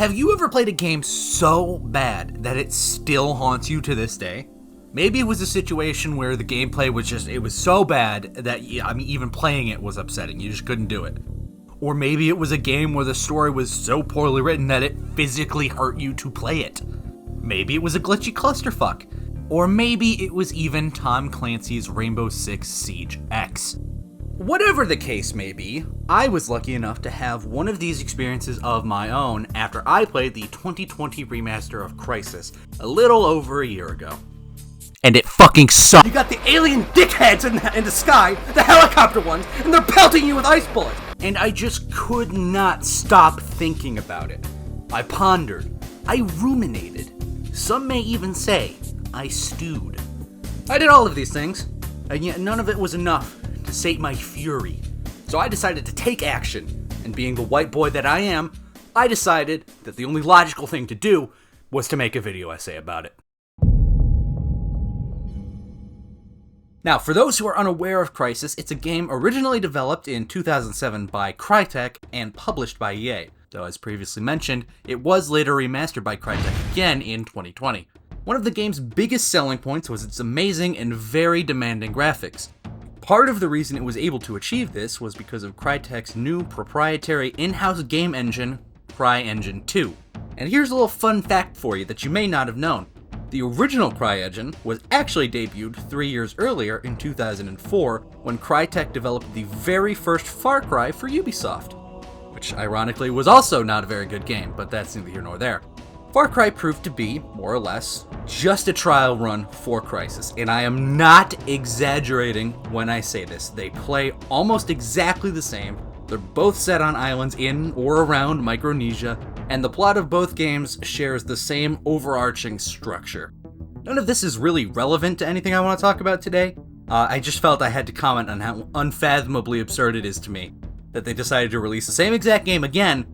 Have you ever played a game so bad that it still haunts you to this day? Maybe it was a situation where the gameplay was so bad that, even playing it was upsetting. You just couldn't do it. Or maybe it was a game where the story was so poorly written that it physically hurt you to play it. Maybe it was a glitchy clusterfuck. Or maybe it was even Tom Clancy's Rainbow Six Siege X. Whatever the case may be, I was lucky enough to have one of these experiences of my own after I played the 2020 remaster of Crysis a little over a year ago. And it fucking sucked. You got the alien dickheads in the sky, the helicopter ones, and they're pelting you with ice bullets. And I just could not stop thinking about it. I pondered. I ruminated. Some may even say I stewed. I did all of these things, and yet none of it was enough to sate my fury. So I decided to take action, and being the white boy that I am, I decided that the only logical thing to do was to make a video essay about it. Now, for those who are unaware of Crysis, it's a game originally developed in 2007 by Crytek and published by EA. Though, as previously mentioned, it was later remastered by Crytek again in 2020. One of the game's biggest selling points was its amazing and very demanding graphics. Part of the reason it was able to achieve this was because of Crytek's new proprietary in-house game engine, CryEngine 2. And here's a little fun fact for you that you may not have known. The original CryEngine was actually debuted 3 years earlier in 2004 when Crytek developed the very first Far Cry for Ubisoft. Which ironically was also not a very good game, but that's neither here nor there. Far Cry proved to be, more or less, just a trial run for Crysis, and I am not exaggerating when I say this. They play almost exactly the same, they're both set on islands in or around Micronesia, and the plot of both games shares the same overarching structure. None of this is really relevant to anything I want to talk about today. I just felt I had to comment on how unfathomably absurd it is to me that they decided to release the same exact game again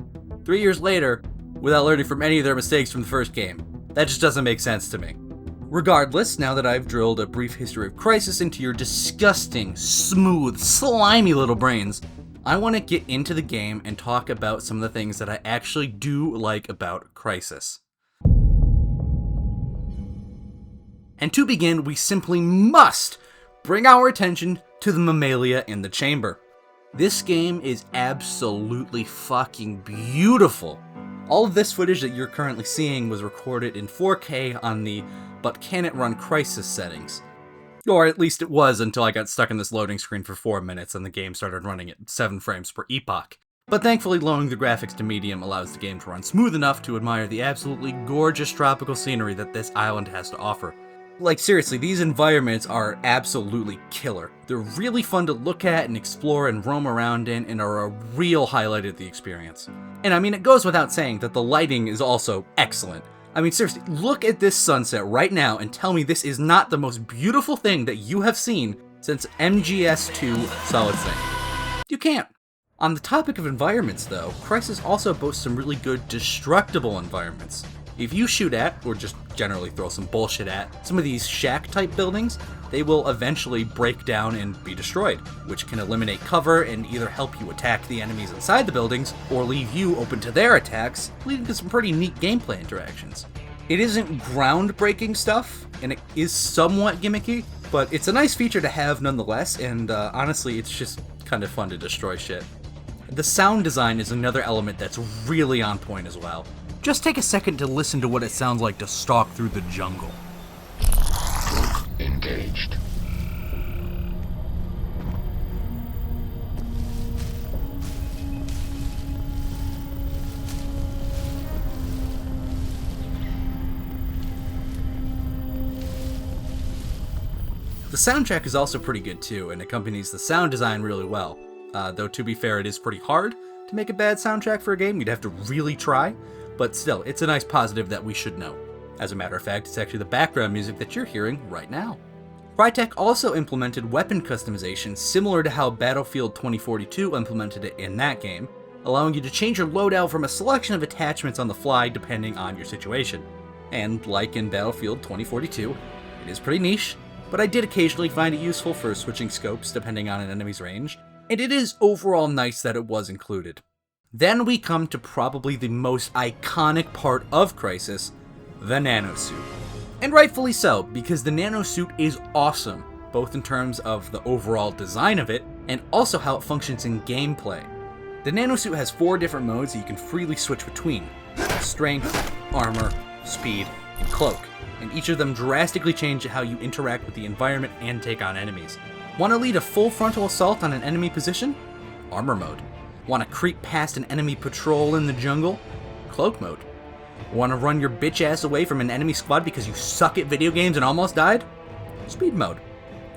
3 years later without learning from any of their mistakes from the first game. That just doesn't make sense to me. Regardless, now that I've drilled a brief history of Crysis into your disgusting, smooth, slimy little brains, I want to get into the game and talk about some of the things that I actually do like about Crysis. And to begin, we simply must bring our attention to the mammalia in the chamber. This game is absolutely fucking beautiful. All of this footage that you're currently seeing was recorded in 4K on the but can it run Crysis settings. Or at least it was until I got stuck in this loading screen for 4 minutes and the game started running at 7 frames per epoch. But thankfully lowering the graphics to medium allows the game to run smooth enough to admire the absolutely gorgeous tropical scenery that this island has to offer. Like seriously, these environments are absolutely killer. They're really fun to look at and explore and roam around in and are a real highlight of the experience. And I mean, it goes without saying that the lighting is also excellent. I mean, seriously, look at this sunset right now and tell me this is not the most beautiful thing that you have seen since MGS2 Solid Snake. You can't. On the topic of environments though, Crysis also boasts some really good destructible environments. If you shoot at, or just generally throw some bullshit at, some of these shack-type buildings, they will eventually break down and be destroyed, which can eliminate cover and either help you attack the enemies inside the buildings, or leave you open to their attacks, leading to some pretty neat gameplay interactions. It isn't groundbreaking stuff, and it is somewhat gimmicky, but it's a nice feature to have nonetheless, and honestly, it's just kind of fun to destroy shit. The sound design is another element that's really on point as well. Just take a second to listen to what it sounds like to stalk through the jungle. Engaged. The soundtrack is also pretty good too, and accompanies the sound design really well. Though to be fair, it is pretty hard to make a bad soundtrack for a game. You'd have to really try. But still, it's a nice positive that we should know. As a matter of fact, it's actually the background music that you're hearing right now. Crytek also implemented weapon customization similar to how Battlefield 2042 implemented it in that game, allowing you to change your loadout from a selection of attachments on the fly depending on your situation. And like in Battlefield 2042, it is pretty niche, but I did occasionally find it useful for switching scopes depending on an enemy's range, and it is overall nice that it was included. Then we come to probably the most iconic part of Crysis, the nanosuit. And rightfully so, because the nanosuit is awesome, both in terms of the overall design of it, and also how it functions in gameplay. The nanosuit has 4 different modes that you can freely switch between: strength, armor, speed, and cloak, and each of them drastically change how you interact with the environment and take on enemies. Want to lead a full frontal assault on an enemy position? Armor mode. Want to creep past an enemy patrol in the jungle? Cloak mode. Want to run your bitch ass away from an enemy squad because you suck at video games and almost died? Speed mode.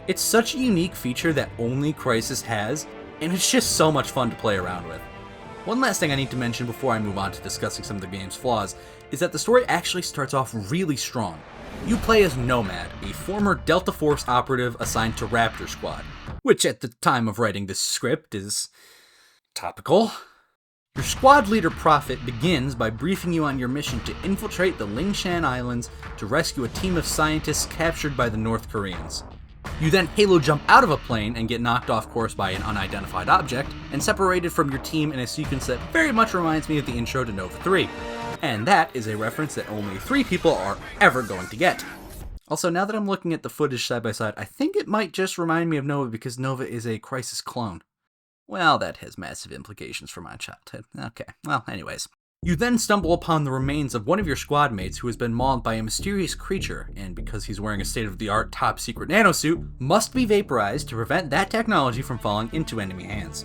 It's such a unique feature that only Crysis has, and it's just so much fun to play around with. One last thing I need to mention before I move on to discussing some of the game's flaws is that the story actually starts off really strong. You play as Nomad, a former Delta Force operative assigned to Raptor Squad, which at the time of writing this script is topical. Your squad leader Prophet begins by briefing you on your mission to infiltrate the Lingshan Islands to rescue a team of scientists captured by the North Koreans. You then halo jump out of a plane and get knocked off course by an unidentified object, and separated from your team in a sequence that very much reminds me of the intro to Nova 3. And that is a reference that only 3 people are ever going to get. Also, now that I'm looking at the footage side by side, I think it might just remind me of Nova because Nova is a Crysis clone. Well, that has massive implications for my childhood. Okay, well, anyways. You then stumble upon the remains of one of your squad mates who has been mauled by a mysterious creature, and because he's wearing a state-of-the-art top-secret nanosuit, must be vaporized to prevent that technology from falling into enemy hands.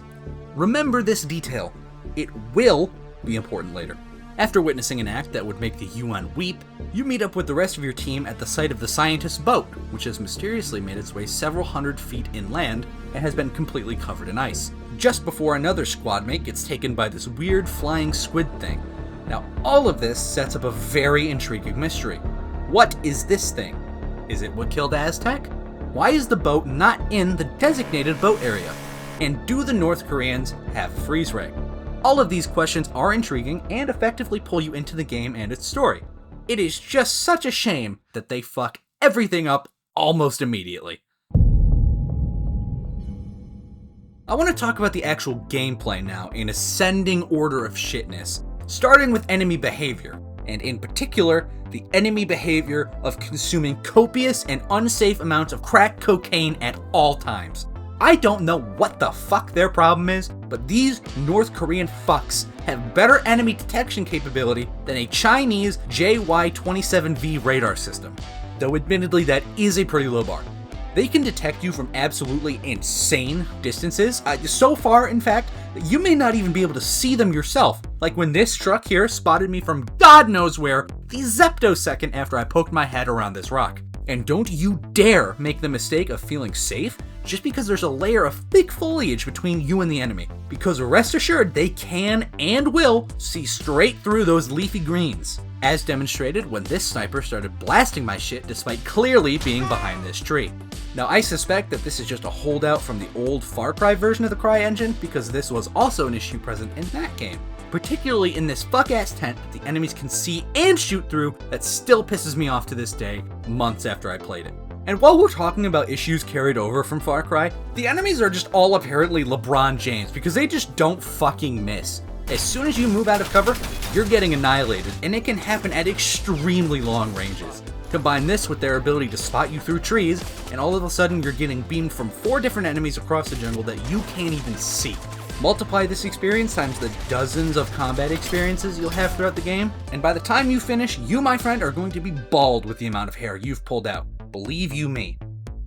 Remember this detail. It will be important later. After witnessing an act that would make the UN weep, you meet up with the rest of your team at the site of the scientist's boat, which has mysteriously made its way several hundred feet inland and has been completely covered in ice, just before another squad mate gets taken by this weird flying squid thing. Now, all of this sets up a very intriguing mystery. What is this thing? Is it what killed Aztec? Why is the boat not in the designated boat area? And do the North Koreans have freeze ray? All of these questions are intriguing and effectively pull you into the game and its story. It is just such a shame that they fuck everything up almost immediately. I want to talk about the actual gameplay now in ascending order of shitness, starting with enemy behavior, and in particular, the enemy behavior of consuming copious and unsafe amounts of crack cocaine at all times. I don't know what the fuck their problem is, but these North Korean fucks have better enemy detection capability than a Chinese JY-27V radar system. Though admittedly that is a pretty low bar. They can detect you from absolutely insane distances, so far in fact, that you may not even be able to see them yourself, like when this truck here spotted me from God knows where the zeptosecond after I poked my head around this rock. And don't you dare make the mistake of feeling safe just because there's a layer of thick foliage between you and the enemy, because rest assured they can and will see straight through those leafy greens, as demonstrated when this sniper started blasting my shit despite clearly being behind this tree. Now I suspect that this is just a holdout from the old Far Cry version of the Cry engine, because this was also an issue present in that game, particularly in this fuck-ass tent that the enemies can see and shoot through that still pisses me off to this day, months after I played it. And while we're talking about issues carried over from Far Cry, the enemies are just all apparently LeBron James because they just don't fucking miss. As soon as you move out of cover, you're getting annihilated, and it can happen at extremely long ranges. Combine this with their ability to spot you through trees, and all of a sudden you're getting beamed from 4 different enemies across the jungle that you can't even see. Multiply this experience times the dozens of combat experiences you'll have throughout the game, and by the time you finish, you, my friend, are going to be bald with the amount of hair you've pulled out. Believe you me.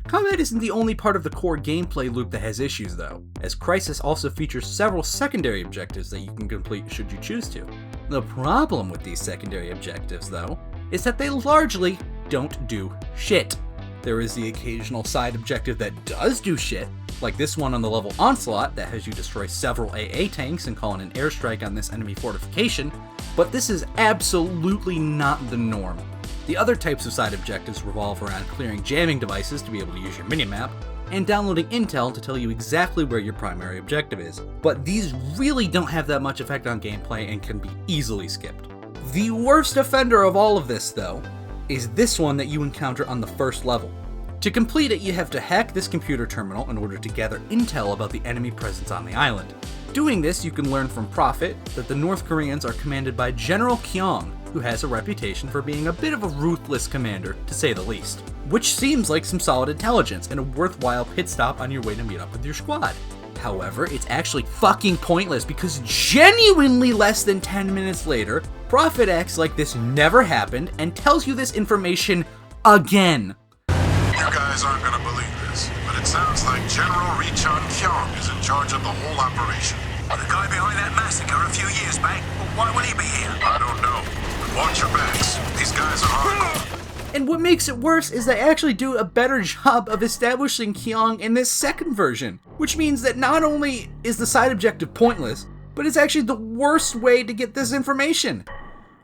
Combat isn't the only part of the core gameplay loop that has issues though, as Crysis also features several secondary objectives that you can complete should you choose to. The problem with these secondary objectives though, is that they largely don't do shit. There is the occasional side objective that does do shit, like this one on the level Onslaught that has you destroy several AA tanks and call in an airstrike on this enemy fortification, but this is absolutely not the norm. The other types of side objectives revolve around clearing jamming devices to be able to use your minimap, and downloading intel to tell you exactly where your primary objective is. But these really don't have that much effect on gameplay and can be easily skipped. The worst offender of all of this, though, is this one that you encounter on the first level. To complete it, you have to hack this computer terminal in order to gather intel about the enemy presence on the island. doing this, you can learn from Prophet that the North Koreans are commanded by General Kyung, who has a reputation for being a bit of a ruthless commander, to say the least. Which seems like some solid intelligence and a worthwhile pit stop on your way to meet up with your squad. However, it's actually fucking pointless because genuinely less than 10 minutes later, Prophet acts like this never happened and tells you this information again. You guys aren't gonna believe this, but it sounds like General Ri-chan Kyung is in charge of the whole operation. The guy behind that massacre a few years back? Well, why would he be here? I don't know, but watch your backs. These guys are hardcore. And what makes it worse is they actually do a better job of establishing Kyung in this second version, which means that not only is the side objective pointless, but it's actually the worst way to get this information.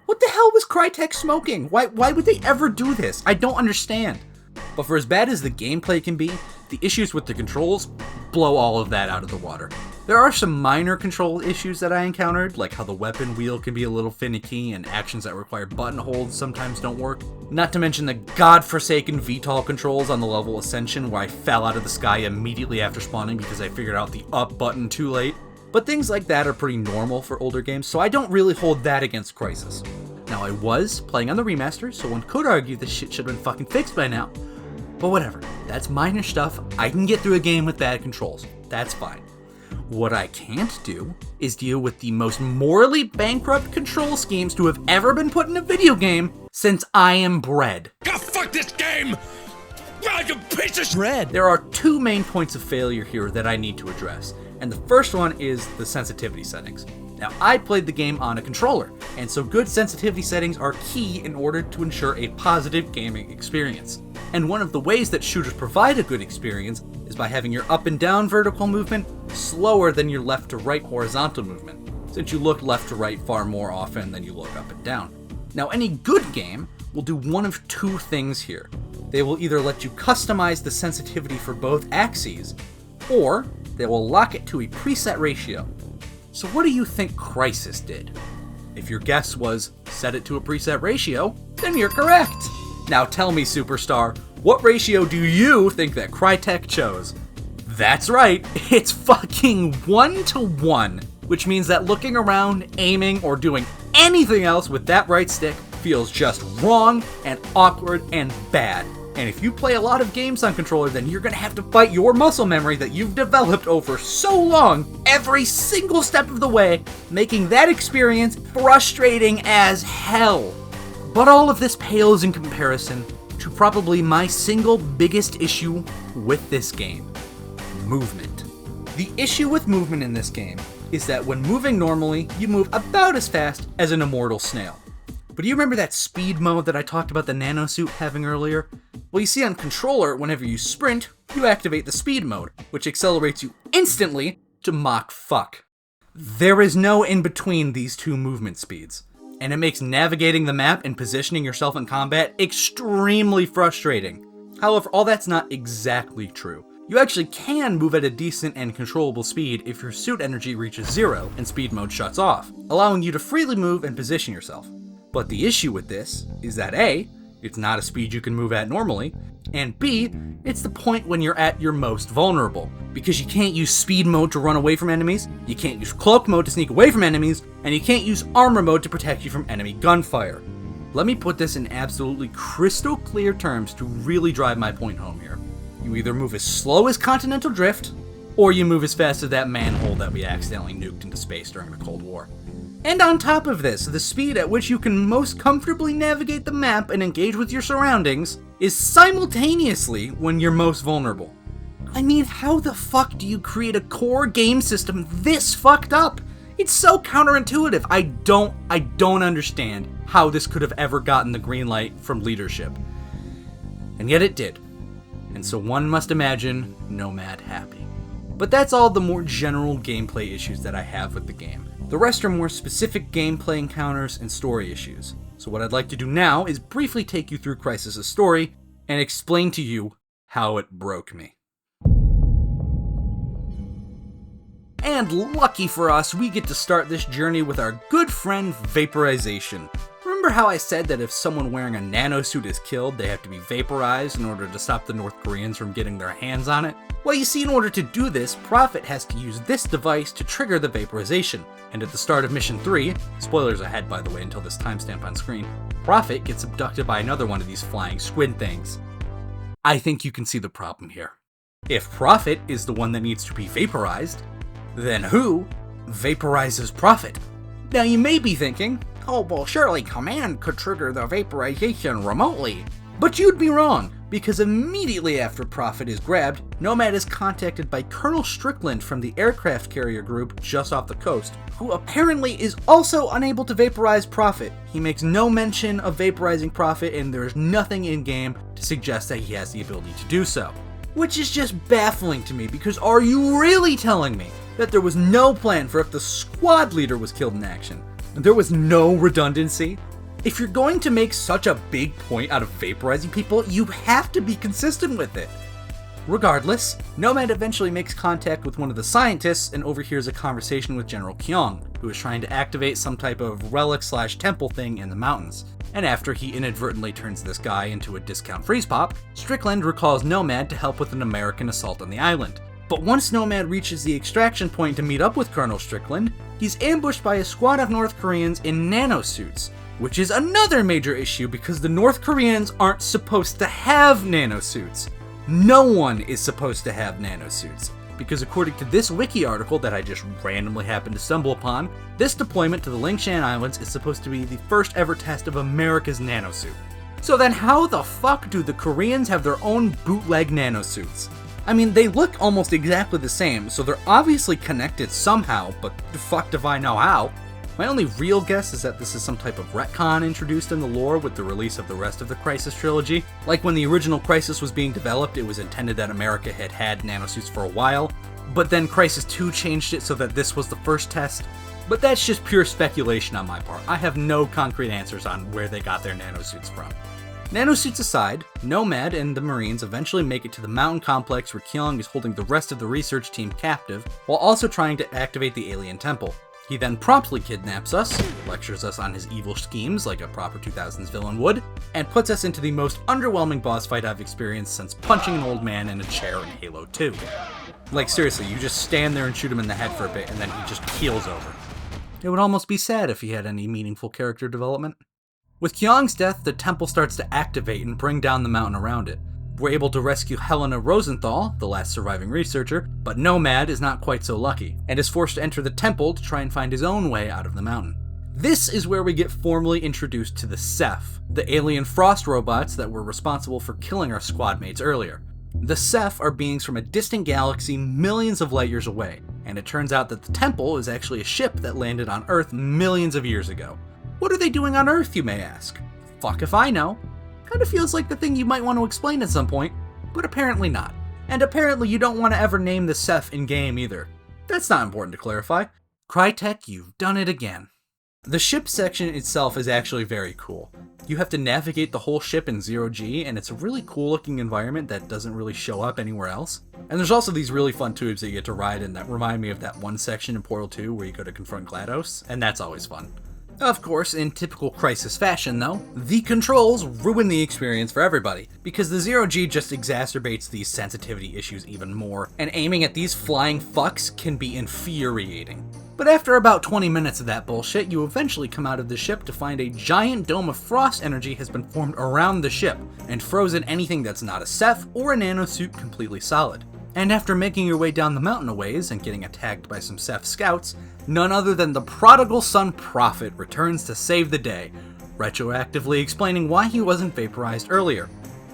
What the hell was Crytek smoking? Why would they ever do this? I don't understand. But for as bad as the gameplay can be, the issues with the controls blow all of that out of the water. There are some minor control issues that I encountered, like how the weapon wheel can be a little finicky and actions that require button holds sometimes don't work. Not to mention the godforsaken VTOL controls on the level Ascension, where I fell out of the sky immediately after spawning because I figured out the up button too late. But things like that are pretty normal for older games, so I don't really hold that against Crysis. Now, I was playing on the remaster, so one could argue this shit should have been fucking fixed by now. But whatever, that's minor stuff. I can get through a game with bad controls. That's fine. What I can't do is deal with the most morally bankrupt control schemes to have ever been put in a video game since I am bred. God, fuck this game! God, you piece of shit! There are two main points of failure here that I need to address, and the first one is the sensitivity settings. Now, I played the game on a controller, and so good sensitivity settings are key in order to ensure a positive gaming experience. And one of the ways that shooters provide a good experience is by having your up and down vertical movement slower than your left to right horizontal movement, since you look left to right far more often than you look up and down. Now, any good game will do one of two things here. They will either let you customize the sensitivity for both axes, or they will lock it to a preset ratio. So what do you think Crysis did? If your guess was set it to a preset ratio, then you're correct. Now tell me, Superstar, what ratio do you think that Crytek chose? That's right, it's fucking 1-to-1, which means that looking around, aiming, or doing anything else with that right stick feels just wrong and awkward and bad. And if you play a lot of games on controller, then you're gonna have to fight your muscle memory that you've developed over so long, every single step of the way, making that experience frustrating as hell. But all of this pales in comparison to probably my single biggest issue with this game: movement. The issue with movement in this game is that when moving normally, you move about as fast as an immortal snail. But do you remember that speed mode that I talked about the nanosuit having earlier? Well, you see on controller, whenever you sprint, you activate the speed mode, which accelerates you instantly to Mach fuck. There is no in between these two movement speeds, and it makes navigating the map and positioning yourself in combat extremely frustrating. However, all that's not exactly true. You actually can move at a decent and controllable speed if your suit energy reaches 0 and speed mode shuts off, allowing you to freely move and position yourself. But the issue with this is that A, it's not a speed you can move at normally, and B, it's the point when you're at your most vulnerable, because you can't use speed mode to run away from enemies, you can't use cloak mode to sneak away from enemies, and you can't use armor mode to protect you from enemy gunfire. Let me put this in absolutely crystal clear terms to really drive my point home here. You either move as slow as Continental Drift, or you move as fast as that manhole that we accidentally nuked into space during the Cold War. And on top of this, the speed at which you can most comfortably navigate the map and engage with your surroundings is simultaneously when you're most vulnerable. I mean, how the fuck do you create a core game system this fucked up? It's so counterintuitive. I don't understand how this could have ever gotten the green light from leadership. And yet it did. And so one must imagine Nomad happy. But that's all the more general gameplay issues that I have with the game. The rest are more specific gameplay encounters and story issues. So what I'd like to do now is briefly take you through Crysis' story and explain to you how it broke me. And lucky for us, we get to start this journey with our good friend Vaporization. Remember Remember how I said that if someone wearing a nanosuit is killed, they have to be vaporized in order to stop the North Koreans from getting their hands on it? Well, you see, in order to do this, Prophet has to use this device to trigger the vaporization. And at the start of Mission 3, spoilers ahead by the way until this timestamp on screen, Prophet gets abducted by another one of these flying squid things. I think you can see the problem here. If Prophet is the one that needs to be vaporized, then who vaporizes Prophet? Now you may be thinking, oh well surely Command could trigger the vaporization remotely. But you'd be wrong, because immediately after Prophet is grabbed, Nomad is contacted by Colonel Strickland from the aircraft carrier group just off the coast, who apparently is also unable to vaporize Prophet. He makes no mention of vaporizing Prophet, and there is nothing in-game to suggest that he has the ability to do so. Which is just baffling to me, because are you really telling me that there was no plan for if the squad leader was killed in action? There was no redundancy? If you're going to make such a big point out of vaporizing people, you have to be consistent with it. Regardless, Nomad eventually makes contact with one of the scientists and overhears a conversation with General Kyung, who is trying to activate some type of relic/temple thing in the mountains. And after he inadvertently turns this guy into a discount freeze pop, Strickland recalls Nomad to help with an American assault on the island. But once Nomad reaches the extraction point to meet up with Colonel Strickland, he's ambushed by a squad of North Koreans in nanosuits, which is another major issue because the North Koreans aren't supposed to have nanosuits. No one is supposed to have nanosuits, because according to this wiki article that I just randomly happened to stumble upon, this deployment to the Lingshan Islands is supposed to be the first ever test of America's nanosuit. So then how the fuck do the Koreans have their own bootleg nanosuits? I mean, they look almost exactly the same, so they're obviously connected somehow, but the fuck if I know how? My only real guess is that this is some type of retcon introduced in the lore with the release of the rest of the Crysis trilogy. Like when the original Crysis was being developed, it was intended that America had nanosuits for a while, but then Crysis 2 changed it so that this was the first test. But that's just pure speculation on my part. I have no concrete answers on where they got their nanosuits from. Nanosuits aside, Nomad and the Marines eventually make it to the mountain complex where Kyung is holding the rest of the research team captive, while also trying to activate the alien temple. He then promptly kidnaps us, lectures us on his evil schemes like a proper 2000s villain would, and puts us into the most underwhelming boss fight I've experienced since punching an old man in a chair in Halo 2. Like seriously, you just stand there and shoot him in the head for a bit and then he just keels over. It would almost be sad if he had any meaningful character development. With Kyung's death, the temple starts to activate and bring down the mountain around it. We're able to rescue Helena Rosenthal, the last surviving researcher, but Nomad is not quite so lucky, and is forced to enter the temple to try and find his own way out of the mountain. This is where we get formally introduced to the Ceph, the alien frost robots that were responsible for killing our squad mates earlier. The Ceph are beings from a distant galaxy millions of light years away, and it turns out that the temple is actually a ship that landed on Earth millions of years ago. What are they doing on Earth, you may ask? Fuck if I know. Kinda feels like the thing you might want to explain at some point, but apparently not. And apparently you don't want to ever name the Ceph in-game either. That's not important to clarify. Crytek, you've done it again. The ship section itself is actually very cool. You have to navigate the whole ship in 0G, and it's a really cool looking environment that doesn't really show up anywhere else. And there's also these really fun tubes that you get to ride in that remind me of that one section in Portal 2 where you go to confront GLaDOS, and that's always fun. Of course, in typical Crysis fashion though, the controls ruin the experience for everybody, because the 0G just exacerbates these sensitivity issues even more, and aiming at these flying fucks can be infuriating. But after about 20 minutes of that bullshit, you eventually come out of the ship to find a giant dome of frost energy has been formed around the ship, and frozen anything that's not a Ceph or a nanosuit completely solid. And after making your way down the mountain a ways and getting attacked by some Ceph scouts, none other than the prodigal son Prophet returns to save the day, retroactively explaining why he wasn't vaporized earlier,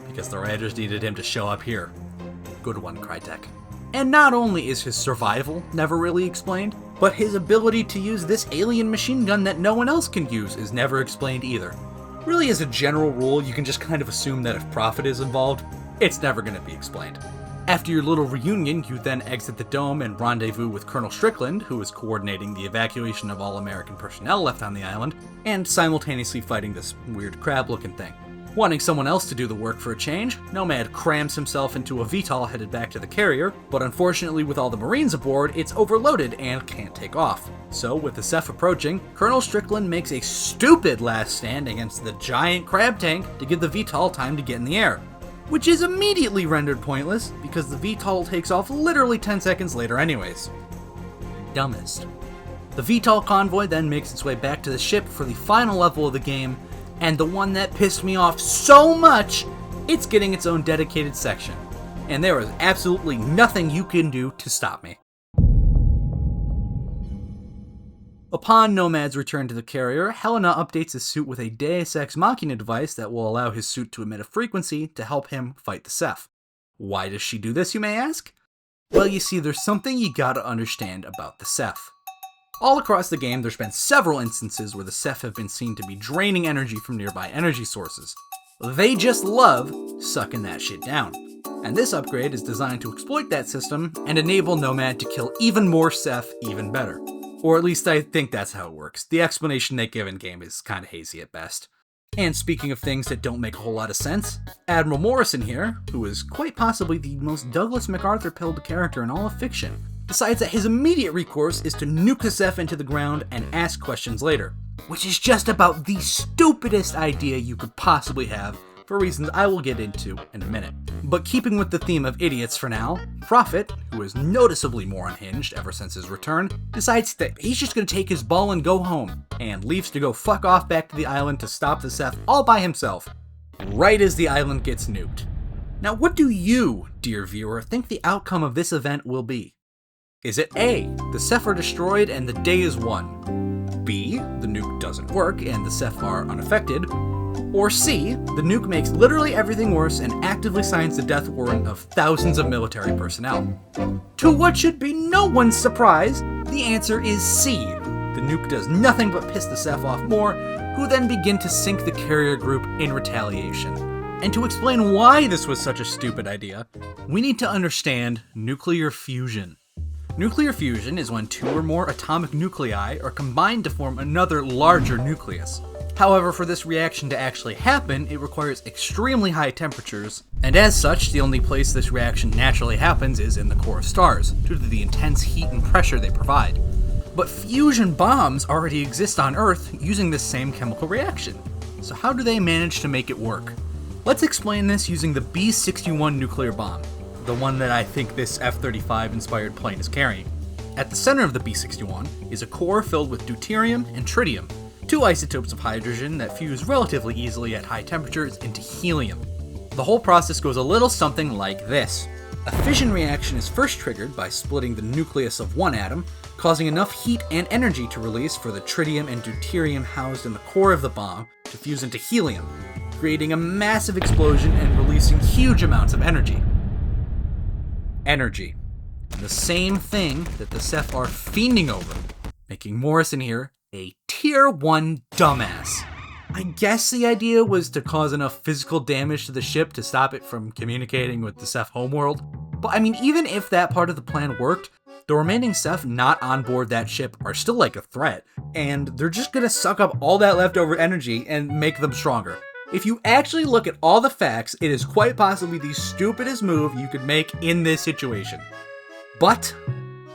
because the writers needed him to show up here. Good one, Crytek. And not only is his survival never really explained, but his ability to use this alien machine gun that no one else can use is never explained either. Really, as a general rule, you can just kind of assume that if Prophet is involved, it's never going to be explained. After your little reunion, you then exit the dome and rendezvous with Colonel Strickland, who is coordinating the evacuation of all American personnel left on the island, and simultaneously fighting this weird crab-looking thing. Wanting someone else to do the work for a change, Nomad crams himself into a VTOL headed back to the carrier, but unfortunately with all the Marines aboard, it's overloaded and can't take off. So with the Ceph approaching, Colonel Strickland makes a stupid last stand against the giant crab tank to give the VTOL time to get in the air, which is immediately rendered pointless because the VTOL takes off literally 10 seconds later anyways. Dumbest. The VTOL convoy then makes its way back to the ship for the final level of the game, and the one that pissed me off so much, it's getting its own dedicated section. And there is absolutely nothing you can do to stop me. Upon Nomad's return to the carrier, Helena updates his suit with a Deus Ex Machina device that will allow his suit to emit a frequency to help him fight the Ceph. Why does she do this, you may ask? Well, you see, there's something you gotta understand about the Ceph. All across the game, there's been several instances where the Ceph have been seen to be draining energy from nearby energy sources. They just love sucking that shit down. And this upgrade is designed to exploit that system and enable Nomad to kill even more Ceph even better. Or at least I think that's how it works. The explanation they give in game is kinda hazy at best. And speaking of things that don't make a whole lot of sense, Admiral Morrison here, who is quite possibly the most Douglas MacArthur-pilled character in all of fiction, decides that his immediate recourse is to nuke the Ceph into the ground and ask questions later, which is just about the stupidest idea you could possibly have, for reasons I will get into in a minute. But keeping with the theme of idiots for now, Prophet, who is noticeably more unhinged ever since his return, decides that he's just gonna take his ball and go home, and leaves to go fuck off back to the island to stop the Ceph all by himself, right as the island gets nuked. Now what do you, dear viewer, think the outcome of this event will be? Is it A, the Ceph are destroyed and the day is won? B, the nuke doesn't work and the Ceph are unaffected? Or C, the nuke makes literally everything worse and actively signs the death warrant of thousands of military personnel? To what should be no one's surprise, the answer is C. The nuke does nothing but piss the Ceph off more, who then begin to sink the carrier group in retaliation. And to explain why this was such a stupid idea, we need to understand nuclear fusion. Nuclear fusion is when two or more atomic nuclei are combined to form another larger nucleus. However, for this reaction to actually happen, it requires extremely high temperatures, and as such, the only place this reaction naturally happens is in the core of stars, due to the intense heat and pressure they provide. But fusion bombs already exist on Earth using this same chemical reaction. So how do they manage to make it work? Let's explain this using the B-61 nuclear bomb, the one that I think this F-35 inspired plane is carrying. At the center of the B-61 is a core filled with deuterium and tritium, two isotopes of hydrogen that fuse relatively easily at high temperatures into helium. The whole process goes a little something like this. A fission reaction is first triggered by splitting the nucleus of one atom, causing enough heat and energy to release for the tritium and deuterium housed in the core of the bomb to fuse into helium, creating a massive explosion and releasing huge amounts of energy. Energy. The same thing that the Ceph are fiending over, making Morrison here a Tier 1 dumbass. I guess the idea was to cause enough physical damage to the ship to stop it from communicating with the Ceph homeworld, but I mean, even if that part of the plan worked, the remaining Ceph not on board that ship are still like a threat, and they're just gonna suck up all that leftover energy and make them stronger. If you actually look at all the facts, it is quite possibly the stupidest move you could make in this situation. But,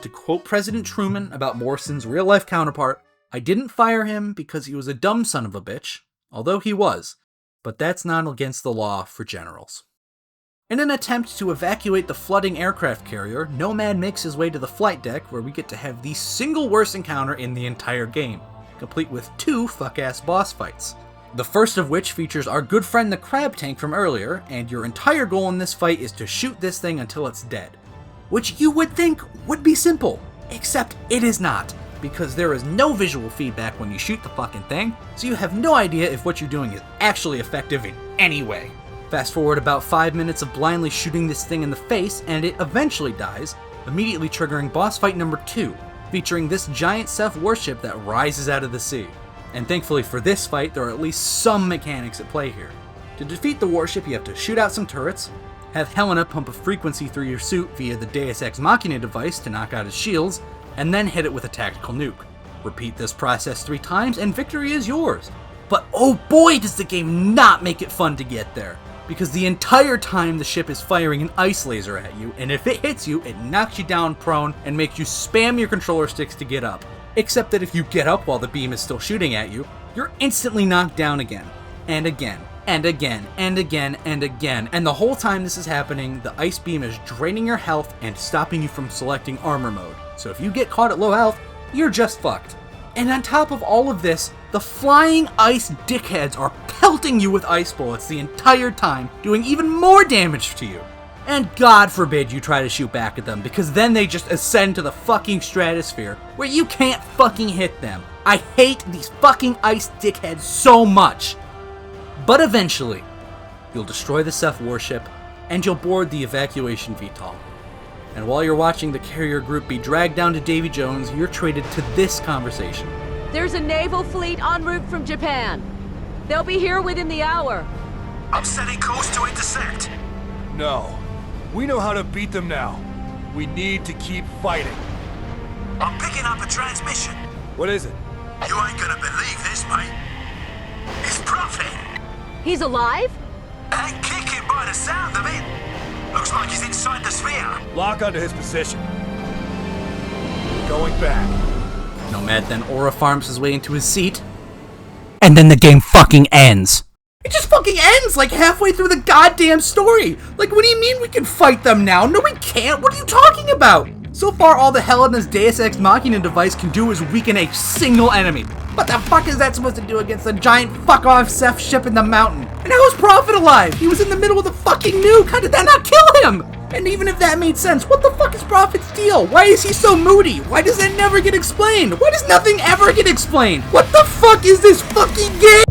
to quote President Truman about Morrison's real-life counterpart, I didn't fire him because he was a dumb son of a bitch, although he was, but that's not against the law for generals. In an attempt to evacuate the flooding aircraft carrier, Nomad makes his way to the flight deck where we get to have the single worst encounter in the entire game, complete with two fuck-ass boss fights. The first of which features our good friend the crab tank from earlier, and your entire goal in this fight is to shoot this thing until it's dead. Which you would think would be simple, except it is not, because there is no visual feedback when you shoot the fucking thing, so you have no idea if what you're doing is actually effective in any way. Fast forward about 5 minutes of blindly shooting this thing in the face, and it eventually dies, immediately triggering boss fight number 2, featuring this giant Ceph warship that rises out of the sea. And thankfully for this fight, there are at least some mechanics at play here. To defeat the warship, you have to shoot out some turrets, have Helena pump a frequency through your suit via the Deus Ex Machina device to knock out his shields, and then hit it with a tactical nuke. Repeat this process 3 times and victory is yours. But oh boy does the game not make it fun to get there, because the entire time the ship is firing an ice laser at you, and if it hits you, it knocks you down prone and makes you spam your controller sticks to get up. Except that if you get up while the beam is still shooting at you, you're instantly knocked down again, and again, and again, and again, and again, and the whole time this is happening, the ice beam is draining your health and stopping you from selecting armor mode. So if you get caught at low health, you're just fucked. And on top of all of this, the flying ice dickheads are pelting you with ice bullets the entire time, doing even more damage to you. And God forbid you try to shoot back at them, because then they just ascend to the fucking stratosphere, where you can't fucking hit them. I hate these fucking ice dickheads so much. But eventually, you'll destroy the Ceph warship, and you'll board the evacuation VTOL. And while you're watching the carrier group be dragged down to Davy Jones, you're treated to this conversation. There's a naval fleet en route from Japan. They'll be here within the hour. I'm setting course to intersect. No. We know how to beat them now. We need to keep fighting. I'm picking up a transmission. What is it? You ain't gonna believe this, mate. It's Prophet. He's alive? And kicking by the sound of it. Looks like he's inside the sphere. Lock onto his position. Going back. Nomad then aura farms his way into his seat, and then the game fucking ends. It just fucking ends like halfway through the goddamn story. Like, what do you mean we can fight them now? No, we can't. What are you talking about? So far, all the Helena's Deus Ex Machina device can do is weaken a single enemy. What the fuck is that supposed to do against a giant fuck-off Ceph ship in the mountain? And how is Prophet alive? He was in the middle of the fucking nuke. How did that not kill him? And even if that made sense, what the fuck is Prophet's deal? Why is he so moody? Why does that never get explained? Why does nothing ever get explained? What the fuck is this fucking game?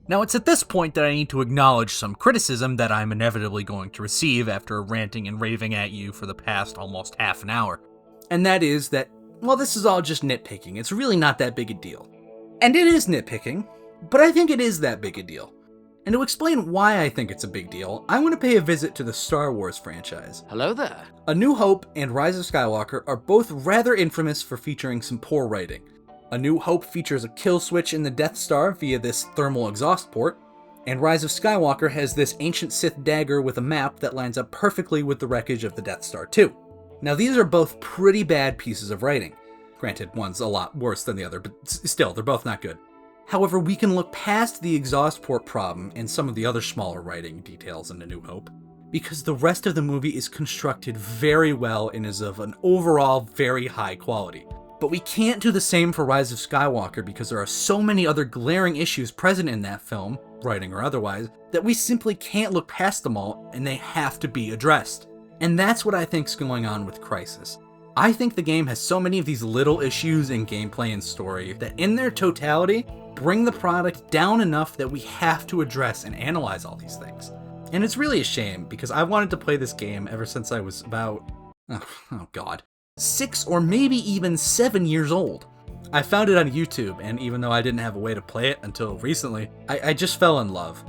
Now, it's at this point that I need to acknowledge some criticism that I'm inevitably going to receive after ranting and raving at you for the past almost half an hour. And that is that, well, this is all just nitpicking. It's really not that big a deal. And it is nitpicking, but I think it is that big a deal. And to explain why I think it's a big deal, I want to pay a visit to the Star Wars franchise. Hello there. A New Hope and Rise of Skywalker are both rather infamous for featuring some poor writing. A New Hope features a kill switch in the Death Star via this thermal exhaust port, and Rise of Skywalker has this ancient Sith dagger with a map that lines up perfectly with the wreckage of the Death Star 2. Now, these are both pretty bad pieces of writing. Granted, one's a lot worse than the other, but still, they're both not good. However, we can look past the exhaust port problem and some of the other smaller writing details in A New Hope, because the rest of the movie is constructed very well and is of an overall very high quality. But we can't do the same for Rise of Skywalker because there are so many other glaring issues present in that film, writing or otherwise, that we simply can't look past them all, and they have to be addressed. And that's what I think's going on with Crysis. I think the game has so many of these little issues in gameplay and story that in their totality, bring the product down enough that we have to address and analyze all these things. And it's really a shame, because I wanted to play this game ever since I was about, oh god, 6 or maybe even 7 years old. I found it on YouTube, and even though I didn't have a way to play it until recently, I just fell in love.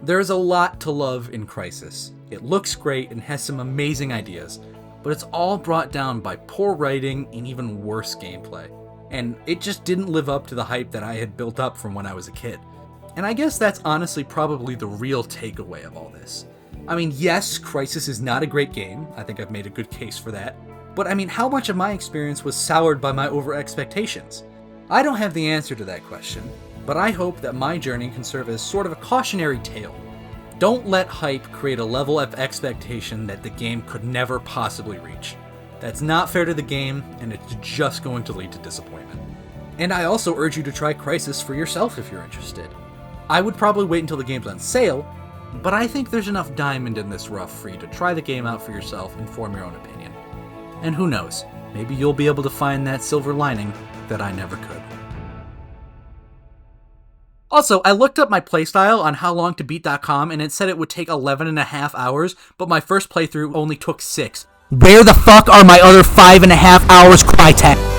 There's a lot to love in Crysis. It looks great and has some amazing ideas, but it's all brought down by poor writing and even worse gameplay. And it just didn't live up to the hype that I had built up from when I was a kid. And I guess that's honestly probably the real takeaway of all this. I mean, yes, Crysis is not a great game. I think I've made a good case for that. But I mean, how much of my experience was soured by my over-expectations? I don't have the answer to that question, but I hope that my journey can serve as sort of a cautionary tale. Don't let hype create a level of expectation that the game could never possibly reach. That's not fair to the game, and it's just going to lead to disappointment. And I also urge you to try Crysis for yourself if you're interested. I would probably wait until the game's on sale, but I think there's enough diamond in this rough for you to try the game out for yourself and form your own opinion. And who knows, maybe you'll be able to find that silver lining that I never could. Also, I looked up my playstyle on howlongtobeat.com and it said it would take 11.5 hours, but my first playthrough only took 6. Where the fuck are my other 5.5 hours, Crytek?